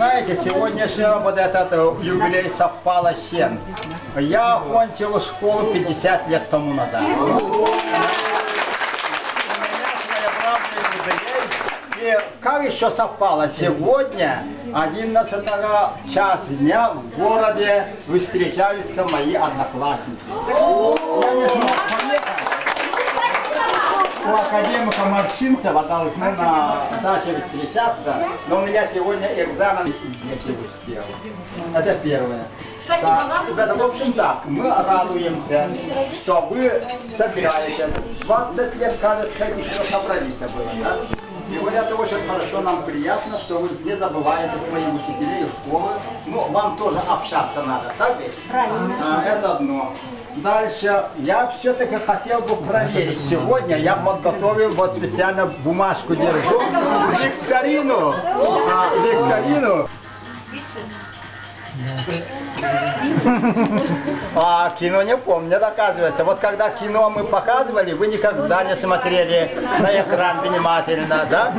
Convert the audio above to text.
знаете, сегодняшний вот этот юбилей совпало с чем? Я окончил школу 50 лет тому назад. У меня своеобразный юбилей. И как еще совпало? Сегодня, 11 час дня, в городе встречаются мои одноклассники. Я не знаю, у академика Марчинцева должны на даче встречаться, но у меня сегодня экзамен не успел. Это первое. В общем так, мы радуемся, что вы собираетесь. 20 лет, кажется, еще собрались было, да? И вот это очень хорошо, нам приятно, что вы не забываете своих учителей школы. Ну, вам тоже общаться надо, так ведь? Правильно. Это одно. Дальше, я все-таки хотел бы проверить. Сегодня я подготовил, вот специально бумажку держу, викторину. Викторину. А кино не помню, оказывается. Вот когда кино мы показывали, вы никогда не смотрели на экран внимательно, да?